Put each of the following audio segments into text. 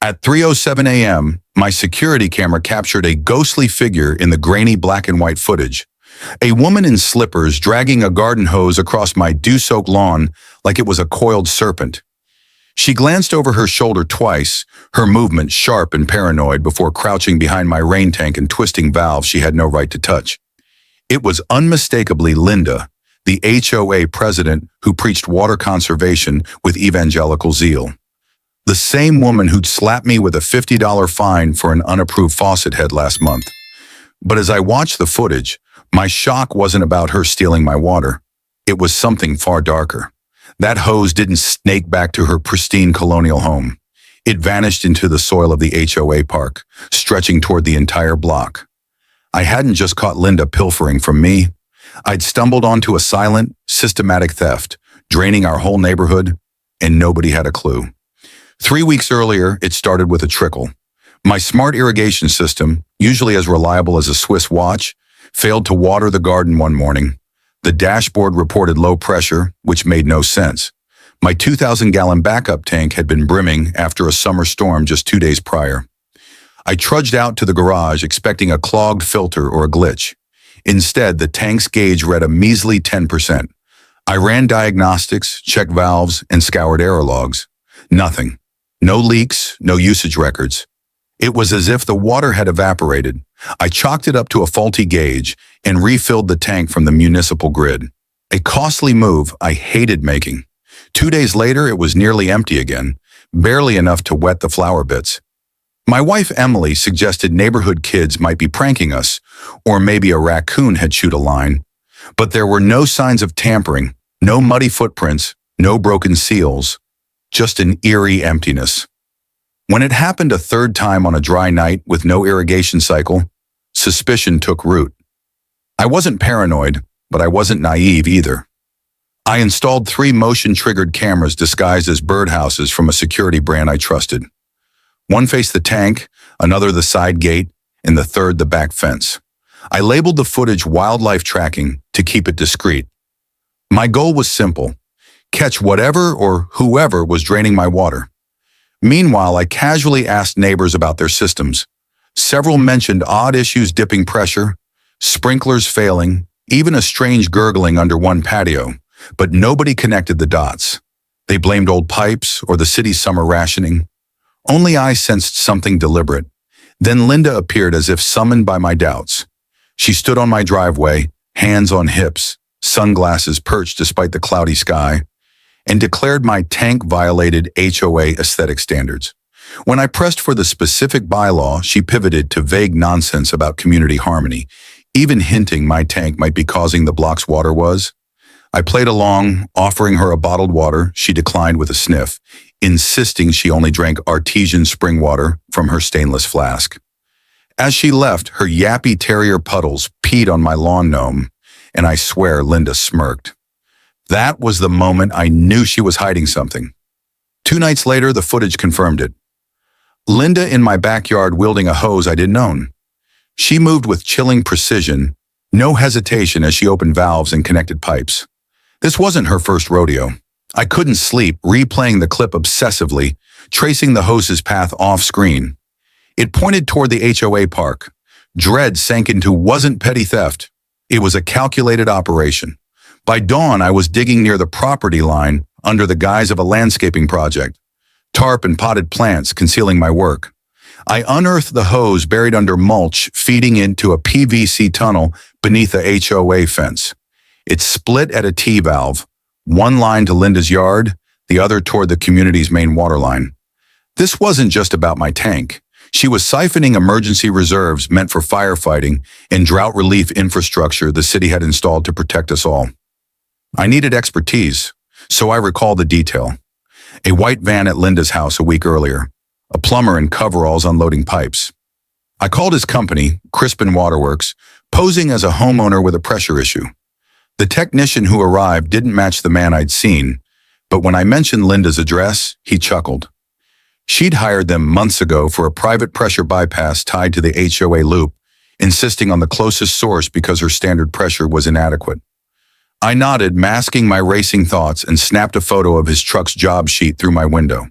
At 3:07 a.m., my security camera captured a ghostly figure in the grainy black and white footage. A woman in slippers dragging a garden hose across my dew-soaked lawn like it was a coiled serpent. She glanced over her shoulder twice, her movement sharp and paranoid before crouching behind my rain tank and twisting valves she had no right to touch. It was unmistakably Linda, the HOA president who preached water conservation with evangelical zeal. The same woman who'd slapped me with a $50 fine for an unapproved faucet head last month. But as I watched the footage, my shock wasn't about her stealing my water. It was something far darker. That hose didn't snake back to her pristine colonial home. It vanished into the soil of the HOA park, stretching toward the entire block. I hadn't just caught Linda pilfering from me. I'd stumbled onto a silent, systematic theft, draining our whole neighborhood, and nobody had a clue. 3 weeks earlier, it started with a trickle. My smart irrigation system, usually as reliable as a Swiss watch, failed to water the garden one morning. The dashboard reported low pressure, which made no sense. My 2,000-gallon backup tank had been brimming after a summer storm just 2 days prior. I trudged out to the garage expecting a clogged filter or a glitch. Instead, the tank's gauge read a measly 10%. I ran diagnostics, checked valves, and scoured error logs. Nothing. No leaks, no usage records. It was as if the water had evaporated. I chalked it up to a faulty gauge and refilled the tank from the municipal grid. A costly move I hated making. 2 days later, it was nearly empty again, barely enough to wet the flower bits. My wife Emily suggested neighborhood kids might be pranking us, or maybe a raccoon had chewed a line. But there were no signs of tampering, no muddy footprints, no broken seals, just an eerie emptiness. When it happened a third time on a dry night with no irrigation cycle, suspicion took root. I wasn't paranoid, but I wasn't naive either. I installed 3 motion-triggered cameras disguised as birdhouses from a security brand I trusted. One faced the tank, another the side gate, and the third the back fence. I labeled the footage wildlife tracking to keep it discreet. My goal was simple: catch whatever or whoever was draining my water. Meanwhile, I casually asked neighbors about their systems. Several mentioned odd issues dipping pressure, sprinklers failing, even a strange gurgling under one patio, but nobody connected the dots. They blamed old pipes or the city's summer rationing. Only I sensed something deliberate. Then Linda appeared as if summoned by my doubts. She stood on my driveway, hands on hips, sunglasses perched despite the cloudy sky, and declared my tank violated HOA aesthetic standards. When I pressed for the specific bylaw, she pivoted to vague nonsense about community harmony, even hinting my tank might be causing the block's water was. I played along, offering her a bottled water she declined with a sniff, insisting she only drank artesian spring water from her stainless flask. As she left, her yappy terrier puddles peed on my lawn gnome, and I swear Linda smirked. That was the moment I knew she was hiding something. 2 nights later, the footage confirmed it. Linda in my backyard wielding a hose I didn't own. She moved with chilling precision, no hesitation as she opened valves and connected pipes. This wasn't her first rodeo. I couldn't sleep, replaying the clip obsessively, tracing the hose's path off-screen. It pointed toward the HOA park. Dread sank into wasn't petty theft. It was a calculated operation. By dawn, I was digging near the property line under the guise of a landscaping project, tarp and potted plants concealing my work. I unearthed the hose buried under mulch feeding into a PVC tunnel beneath the HOA fence. It split at a T-valve, one line to Linda's yard, the other toward the community's main water line. This wasn't just about my tank. She was siphoning emergency reserves meant for firefighting and drought relief infrastructure the city had installed to protect us all. I needed expertise, so I recall the detail. A white van at Linda's house a week earlier, a plumber in coveralls unloading pipes. I called his company, Crispin Waterworks, posing as a homeowner with a pressure issue. The technician who arrived didn't match the man I'd seen, but when I mentioned Linda's address, he chuckled. She'd hired them months ago for a private pressure bypass tied to the HOA loop, insisting on the closest source because her standard pressure was inadequate. I nodded, masking my racing thoughts, and snapped a photo of his truck's job sheet through my window.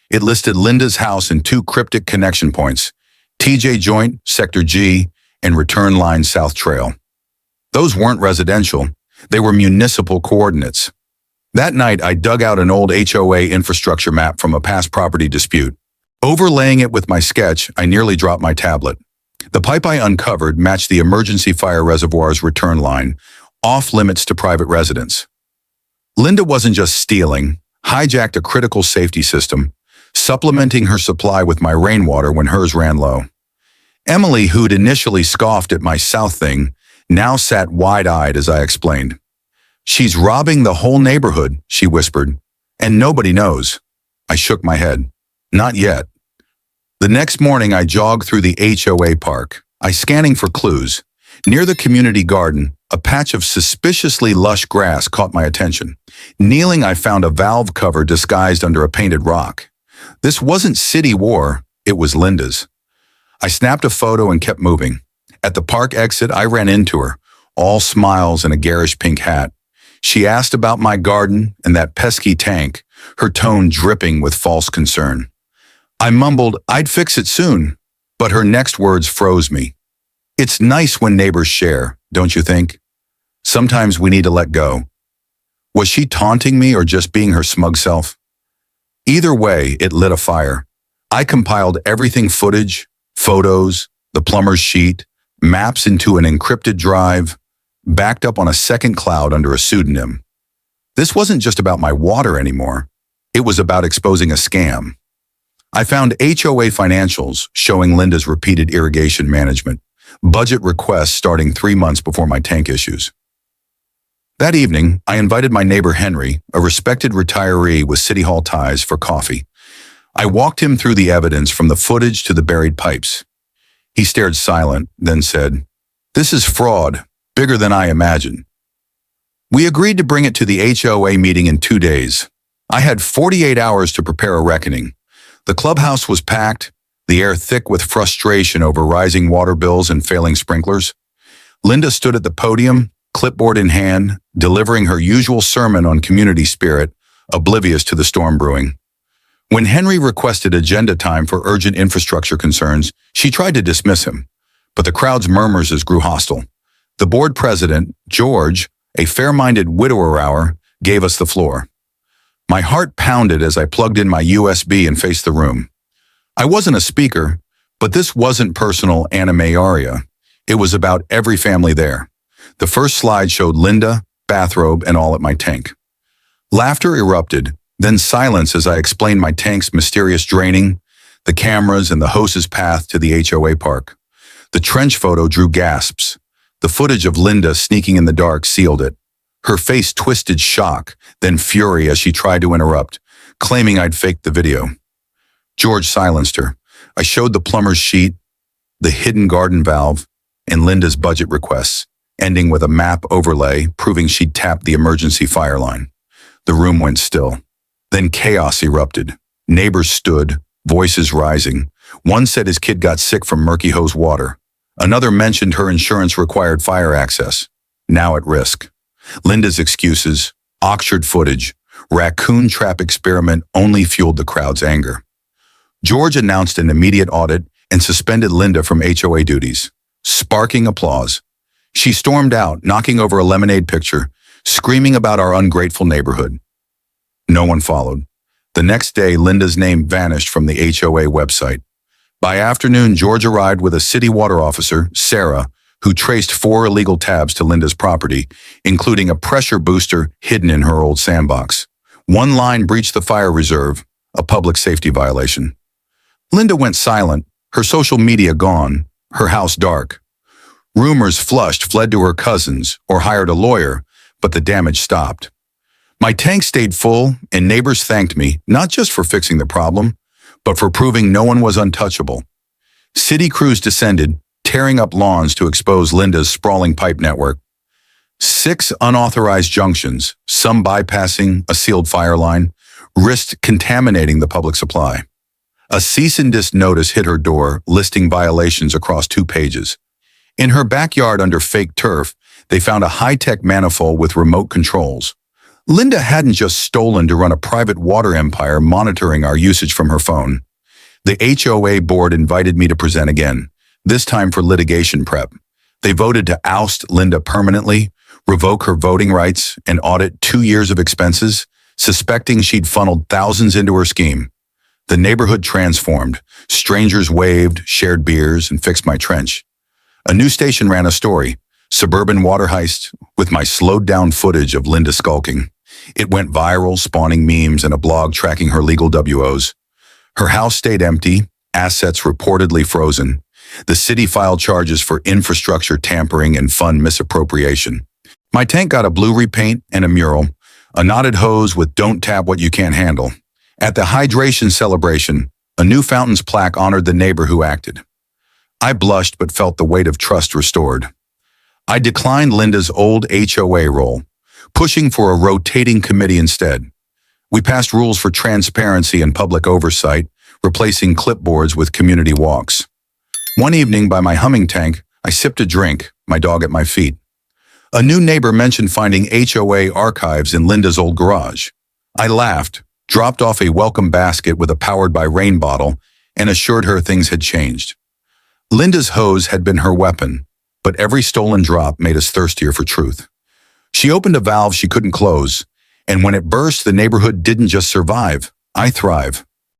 It listed Linda's house and two cryptic connection points, TJ Joint, Sector G, and Return Line South Trail. Those weren't residential, they were municipal coordinates. That night, I dug out an old HOA infrastructure map from a past property dispute. Overlaying it with my sketch, I nearly dropped my tablet. The pipe I uncovered matched the emergency fire reservoir's return line, off limits to private residents. Linda wasn't just stealing, hijacked a critical safety system, supplementing her supply with my rainwater when hers ran low. Emily, who'd initially scoffed at my South thing, now sat wide-eyed as I explained. "She's robbing the whole neighborhood," she whispered, "and nobody knows." I shook my head. Not yet. The next morning, I jogged through the HOA park, scanning for clues. Near the community garden, a patch of suspiciously lush grass caught my attention. Kneeling, I found a valve cover disguised under a painted rock. This wasn't city war, it was Linda's. I snapped a photo and kept moving. At the park exit, I ran into her, all smiles and a garish pink hat. She asked about my garden and that pesky tank, her tone dripping with false concern. I mumbled, "I'd fix it soon," but her next words froze me. "It's nice when neighbors share, don't you think? Sometimes we need to let go." Was she taunting me or just being her smug self? Either way, it lit a fire. I compiled everything: footage, photos, the plumber's sheet, maps into an encrypted drive, backed up on a second cloud under a pseudonym. This wasn't just about my water anymore. It was about exposing a scam. I found HOA financials showing Linda's repeated irrigation management, budget requests starting 3 months before my tank issues. That evening, I invited my neighbor Henry, a respected retiree with City Hall ties, for coffee. I walked him through the evidence from the footage to the buried pipes. He stared silent, then said, "This is fraud, bigger than I imagined." We agreed to bring it to the HOA meeting in 2 days. I had 48 hours to prepare a reckoning. The clubhouse was packed, the air thick with frustration over rising water bills and failing sprinklers. Linda stood at the podium, clipboard in hand, delivering her usual sermon on community spirit, oblivious to the storm brewing. When Henry requested agenda time for urgent infrastructure concerns, she tried to dismiss him, but the crowd's murmurs grew hostile. The board president, George, a fair-minded widower, gave us the floor. My heart pounded as I plugged in my USB and faced the room. I wasn't a speaker, but this wasn't personal anime aria. It was about every family there. The first slide showed Linda, bathrobe, and all at my tank. Laughter erupted, then silence as I explained my tank's mysterious draining, the cameras, and the hose's path to the HOA park. The trench photo drew gasps. The footage of Linda sneaking in the dark sealed it. Her face twisted shock, then fury as she tried to interrupt, claiming I'd faked the video. George silenced her. I showed the plumber's sheet, the hidden garden valve, and Linda's budget requests, ending with a map overlay proving she'd tapped the emergency fire line. The room went still. Then chaos erupted. Neighbors stood, voices rising. One said his kid got sick from murky hose water. Another mentioned her insurance required fire access, now at risk. Linda's excuses, auctioned footage, raccoon trap experiment only fueled the crowd's anger. George announced an immediate audit and suspended Linda from HOA duties, sparking applause. She stormed out, knocking over a lemonade pitcher, screaming about our ungrateful neighborhood. No one followed. The next day, Linda's name vanished from the HOA website. By afternoon, George arrived with a city water officer, Sarah, who traced 4 illegal tabs to Linda's property, including a pressure booster hidden in her old sandbox. One line breached the fire reserve, a public safety violation. Linda went silent, her social media gone, her house dark. Rumors fled to her cousins or hired a lawyer, but the damage stopped. My tank stayed full, and neighbors thanked me, not just for fixing the problem, but for proving no one was untouchable. City crews descended, tearing up lawns to expose Linda's sprawling pipe network. 6 unauthorized junctions, some bypassing a sealed fire line, risked contaminating the public supply. A cease and desist notice hit her door, listing violations across 2 pages. In her backyard under fake turf, they found a high-tech manifold with remote controls. Linda hadn't just stolen to run a private water empire monitoring our usage from her phone. The HOA board invited me to present again, this time for litigation prep. They voted to oust Linda permanently, revoke her voting rights, and audit 2 years of expenses, suspecting she'd funneled thousands into her scheme. The neighborhood transformed. Strangers waved, shared beers, and fixed my trench. A news station ran a story, Suburban Water Heist, with my slowed-down footage of Linda skulking. It went viral, spawning memes and a blog tracking her legal WOs. Her house stayed empty, assets reportedly frozen. The city filed charges for infrastructure tampering and fund misappropriation. My tank got a blue repaint and a mural, a knotted hose with "Don't tap what you can't handle." At the hydration celebration, a new fountain's plaque honored the neighbor who acted. I blushed but felt the weight of trust restored. I declined Linda's old HOA role, pushing for a rotating committee instead. We passed rules for transparency and public oversight, replacing clipboards with community walks. One evening by my humming tank, I sipped a drink, my dog at my feet. A new neighbor mentioned finding HOA archives in Linda's old garage. I laughed, dropped off a welcome basket with a powered by rain bottle, and assured her things had changed. Linda's hose had been her weapon, but every stolen drop made us thirstier for truth. She opened a valve she couldn't close, and when it burst, the neighborhood didn't just survive, I thrive.